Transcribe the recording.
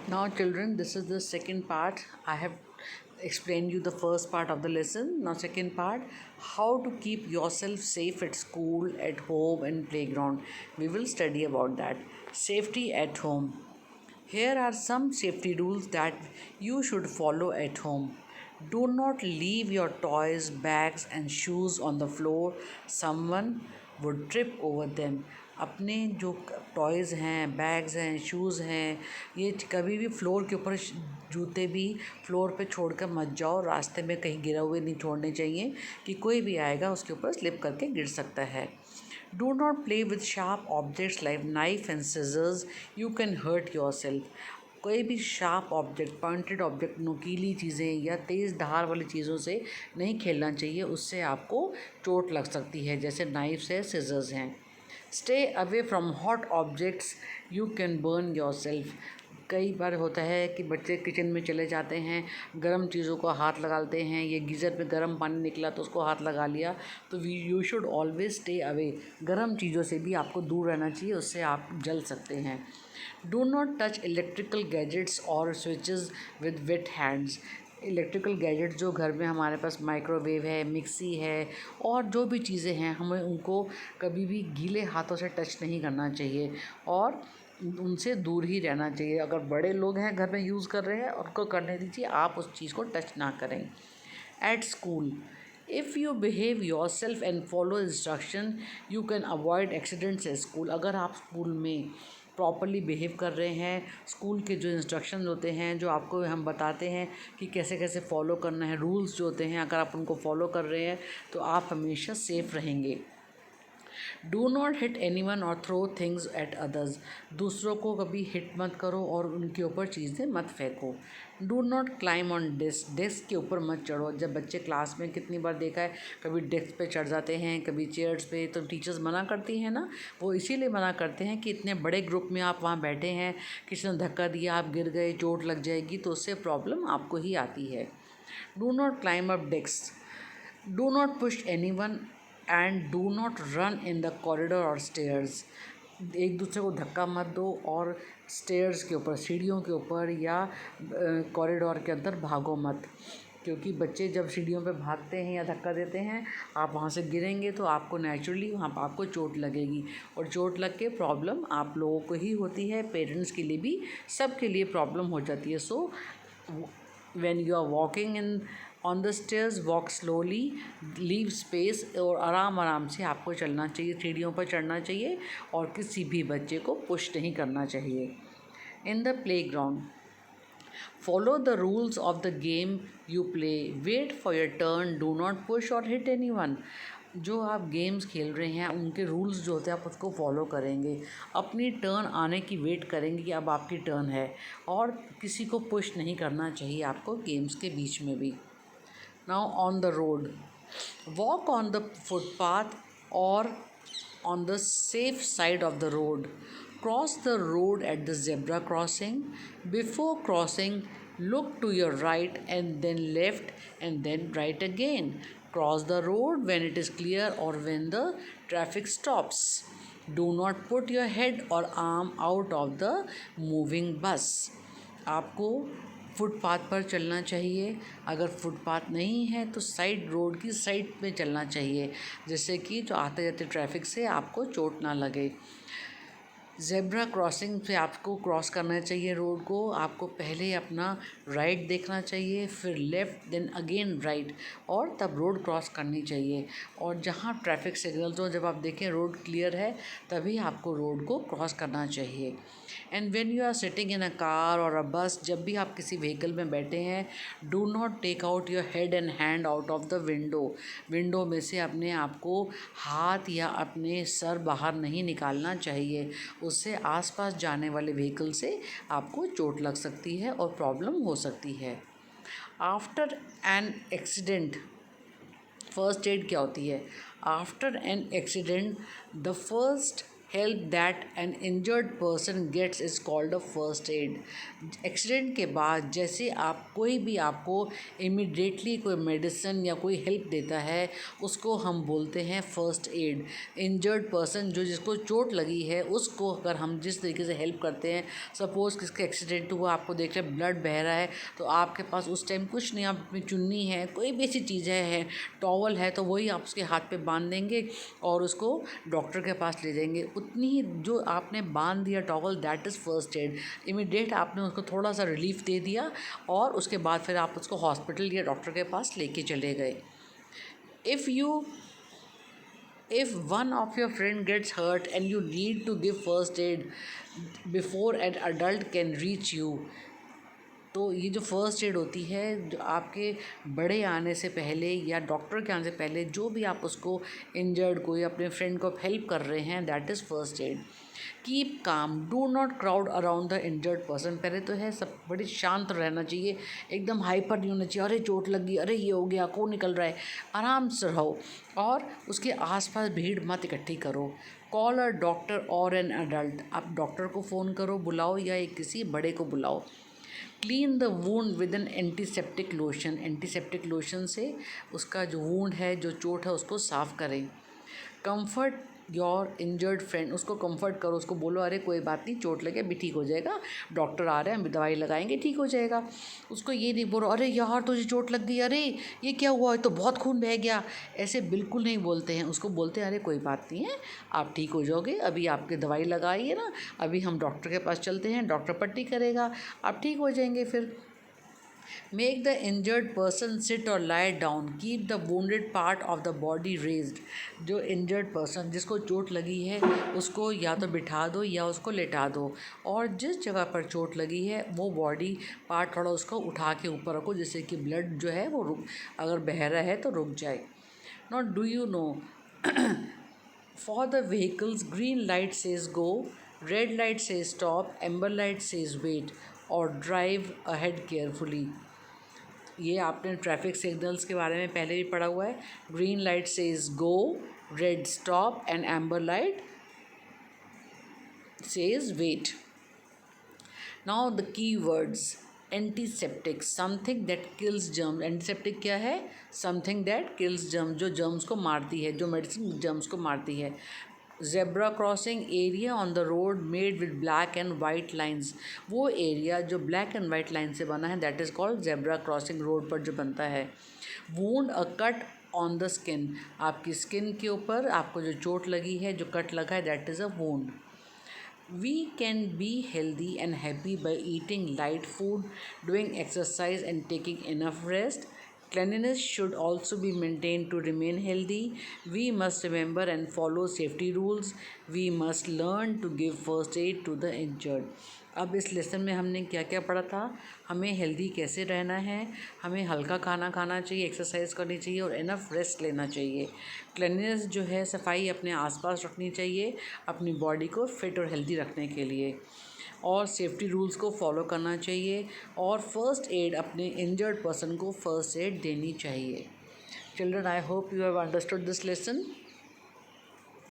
Now, children, this is the second part. I have explained you the first part of the lesson. Now, second part, how to keep yourself safe at school, at home, and playground. We will study about that. Safety at home. Here are some safety rules that you should follow at home. Do not leave your toys, bags, and shoes on the floor. Someone would trip over them. अपने जो toys हैं, bags हैं, shoes हैं, ये कभी भी floor के ऊपर जूते भी फ्लोर पे छोड़ कर मत जाओ। रास्ते में कहीं गिरा हुए नहीं छोड़ने चाहिए कि कोई भी आएगा उसके ऊपर स्लिप करके गिर सकता है। Do not play with sharp objects like knife and scissors, you can hurt yourself. कोई भी शार्प ऑब्जेक्ट, पॉइंटेड ऑब्जेक्ट, नुकीली चीज़ें या तेज़ धार वाली चीज़ों से नहीं खेलना चाहिए, उससे आपको चोट लग सकती है, जैसे नाइफ्स है, सिजर्स हैं। Stay away from hot objects, you can burn your self. कई बार होता है कि बच्चे किचन में चले जाते हैं, गर्म चीज़ों को हाथ लगाते हैं, ये गीज़र में गर्म पानी निकला तो उसको हाथ लगा लिया, तो you should always stay away. गर्म चीज़ों से भी आपको दूर रहना चाहिए, उससे आप जल सकते हैं। Do not touch electrical gadgets और switches with wet hands. Electrical gadgets जो घर में हमारे पास माइक्रोवेव है, मिक्सी है और जो भी चीज़ें हैं, हमें उनको कभी भी गीले हाथों से टच नहीं करना चाहिए और उनसे दूर ही रहना चाहिए। अगर बड़े लोग हैं घर में यूज़ कर रहे हैं, उनको करने दीजिए, आप उस चीज़ को टच ना करें। At school, if you behave your self and follow instruction, you can avoid accidents at school. अगर आप स्कूल में प्रॉपरली बिहेव कर रहे हैं, स्कूल के जो इंस्ट्रक्शन होते हैं, जो आपको हम बताते हैं कि कैसे कैसे फॉलो करना है, रूल्स जो होते हैं, अगर आप उनको फॉलो कर रहे हैं तो आप हमेशा सेफ़ रहेंगे। Do not hit any one और थ्रो थिंग्स एट अदर्स। दूसरों को कभी हिट मत करो और उनके ऊपर चीज़ें मत फेंको। Do not climb on desk, desk के ऊपर मत चढ़ो। जब बच्चे क्लास में कितनी बार देखा है, कभी डेस्क पे चढ़ जाते हैं, कभी चेयर्स पे, तो टीचर्स मना करती हैं ना। वो इसीलिए मना करते हैं कि इतने बड़े ग्रुप में आप वहाँ बैठे हैं, किसी ने धक्का दिया, आप गिर गए, चोट लग जाएगी, तो उससे प्रॉब्लम आपको ही आती है। Do not climb up desk. Do not push any one and do not run in the corridor और स्टेयर्स। एक दूसरे को धक्का मत दो और स्टेयर्स के ऊपर, सीढ़ियों के ऊपर या कॉरिडोर के अंदर भागो मत, क्योंकि बच्चे जब सीढ़ियों पे भागते हैं या धक्का देते हैं, आप वहाँ से गिरेंगे तो आपको नेचुरली वहाँ पर आपको चोट लगेगी और चोट लग के प्रॉब्लम आप लोगों को ही होती है, पेरेंट्स के लिए भी, सबके लिए प्रॉब्लम हो जाती है। सो when you are walking in on the stairs, walk slowly, leave space, और आराम आराम से आपको चलना चाहिए, सीढ़ियों पर चढ़ना चाहिए और किसी भी बच्चे को पुश नहीं करना चाहिए। In the playground, follow the rules of the game you play, wait for your turn, do not push or hit anyone. जो आप गेम्स खेल रहे हैं उनके रूल्स जो होते हैं आप उसको फॉलो करेंगे, अपनी टर्न आने की वेट करेंगे कि अब आपकी टर्न है, और किसी को पुश नहीं करना चाहिए आपको गेम्स के बीच में भी। Now on the road, walk on the footpath और on the safe side of the road. Cross the road at the zebra crossing. Before crossing, look to your right and then left and then right again. Cross the road when it is clear or when the traffic stops. Do not put your head or arm out of the moving bus. आपको footpath पर चलना चाहिए, अगर footpath नहीं है तो side, road की side में चलना चाहिए, जिससे कि जो आते जाते ट्रैफिक से आपको चोट ना लगे। ज़ेब्रा क्रॉसिंग पे आपको क्रॉस करना चाहिए रोड को, आपको पहले अपना राइट देखना चाहिए, फिर लेफ़्ट, देन अगेन राइट, और तब रोड क्रॉस करनी चाहिए। और जहाँ ट्रैफिक सिग्नल्स हो, जब आप देखें रोड क्लियर है, तभी आपको रोड को क्रॉस करना चाहिए। And when you are sitting in a car or a बस, जब भी आप किसी व्हीकल में बैठे हैं, do not take out your head and hand out of the window. Window में से अपने आप को हाथ या अपने सर बाहर नहीं निकालना चाहिए, उससे आसपास जाने वाले व्हीकल से आपको चोट लग सकती है और प्रॉब्लम हो सकती है। After an accident, first aid क्या होती है? After an accident, the first help that an injured person gets is called a first aid. Accident के बाद जैसे आप कोई भी आपको इमिडिएटली कोई मेडिसिन या कोई हेल्प देता है उसको हम बोलते हैं फर्स्ट एड. इंजर्ड पर्सन जो जिसको चोट लगी है उसको अगर हम जिस तरीके से हेल्प करते हैं, सपोज़ किसका एक्सीडेंट हुआ, आपको देख रहे ब्लड बह रहा है, तो आपके पास उस टाइम कुछ नहीं, आप अपनी चुन्नी है, कोई भी ऐसी चीज़ है, टॉवल है, तो वही आप उसके हाथ पे बांध देंगे और उसको डॉक्टर के पास ले जाएंगे. उतनी ही जो आपने बांध दिया towel, that is first aid. Immediate आपने उसको थोड़ा सा रिलीफ दे दिया और उसके बाद फिर आप उसको हॉस्पिटल या डॉक्टर के पास लेके चले गए. If one of your friend gets hurt and you need to give first aid before an adult can reach you, तो ये जो फ़र्स्ट एड होती है, जो आपके बड़े आने से पहले या डॉक्टर के आने से पहले जो भी आप उसको इंजर्ड को या अपने फ्रेंड को हेल्प कर रहे हैं, that is first aid. Keep calm, do not crowd around the injured person. पहले तो है सब बड़ी शांत रहना चाहिए, एकदम हाइपर नहीं होना चाहिए, अरे चोट लगी, अरे ये हो गया, खून निकल रहा है. आराम से रहो और उसके आसपास भीड़ मत इकट्ठी करो. कॉल अ डॉक्टर और एन अडल्ट. आप डॉक्टर को फ़ोन करो, बुलाओ, या एक किसी बड़े को बुलाओ. Clean the wound with N antiseptic lotion. Antiseptic lotion से उसका जो वूंड है, जो चोट है, उसको साफ़ करें. Comfort your injured friend. उसको कंफर्ट करो, उसको बोलो अरे कोई बात नहीं, चोट लगे अभी ठीक हो जाएगा, डॉक्टर आ रहे हैं, हम दवाई लगाएंगे, ठीक हो जाएगा. उसको ये नहीं बोलो अरे यार तुझे चोट लग गई, अरे ये क्या हुआ, तो बहुत खून बह गया. ऐसे बिल्कुल नहीं बोलते हैं. उसको बोलते हैं अरे कोई बात नहीं है, आप ठीक हो जाओगे, अभी आपके दवाई लगाइए ना, अभी हम डॉक्टर के पास चलते हैं, डॉक्टर पट्टी करेगा, आप ठीक हो जाएंगे फिर. Make the injured person sit or lie down. Keep the wounded part of the body raised. जो injured person जिसको चोट लगी है उसको या तो बिठा दो या उसको लेटा दो, और जिस जगह पर चोट लगी है वो बॉडी पार्ट थोड़ा उसको उठा के ऊपर रखो, जिससे कि ब्लड जो है वो रुक, अगर बह रहा है तो रुक जाए. Now do you know for the vehicles green light says go, red light says stop, amber light says wait or drive ahead carefully. ये आपने ट्रैफिक सिग्नल्स के बारे में पहले भी पढ़ा हुआ है. Green light says go, red stop and amber light says wait. Now the key words. Antiseptic, something that kills germs. Antiseptic क्या है? समथिंग दैट किल्स जर्म्स, जो जर्म्स को मारती है, जो मेडिसिन जर्म्स को मारती है. Zebra crossing, area on the road made with black and white lines. वो एरिया जो ब्लैक एंड वाइट लाइन से बना है, that is called zebra crossing. Road पर जो बनता है. Wound, a cut on the skin. आपकी स्किन के ऊपर आपको जो चोट लगी है, जो कट लगा है, that is a wound. We can be healthy and happy by eating light food, doing exercise and taking enough rest. Cleanliness should also be maintained to remain healthy. We must remember and follow safety rules. We must learn to give first aid to the injured. अब इस lesson में हमने क्या क्या पढ़ा था? हमें healthy कैसे रहना है, हमें हल्का खाना खाना चाहिए, एक्सरसाइज करनी चाहिए और इनफ रेस्ट लेना चाहिए. क्लीननेस जो है, सफाई अपने आसपास रखनी चाहिए अपनी बॉडी को फिट और हेल्दी रखने के लिए, और सेफ्टी रूल्स को फॉलो करना चाहिए, और फर्स्ट एड अपने इंजर्ड पर्सन को फर्स्ट एड देनी चाहिए. Children, I hope you have understood this lesson.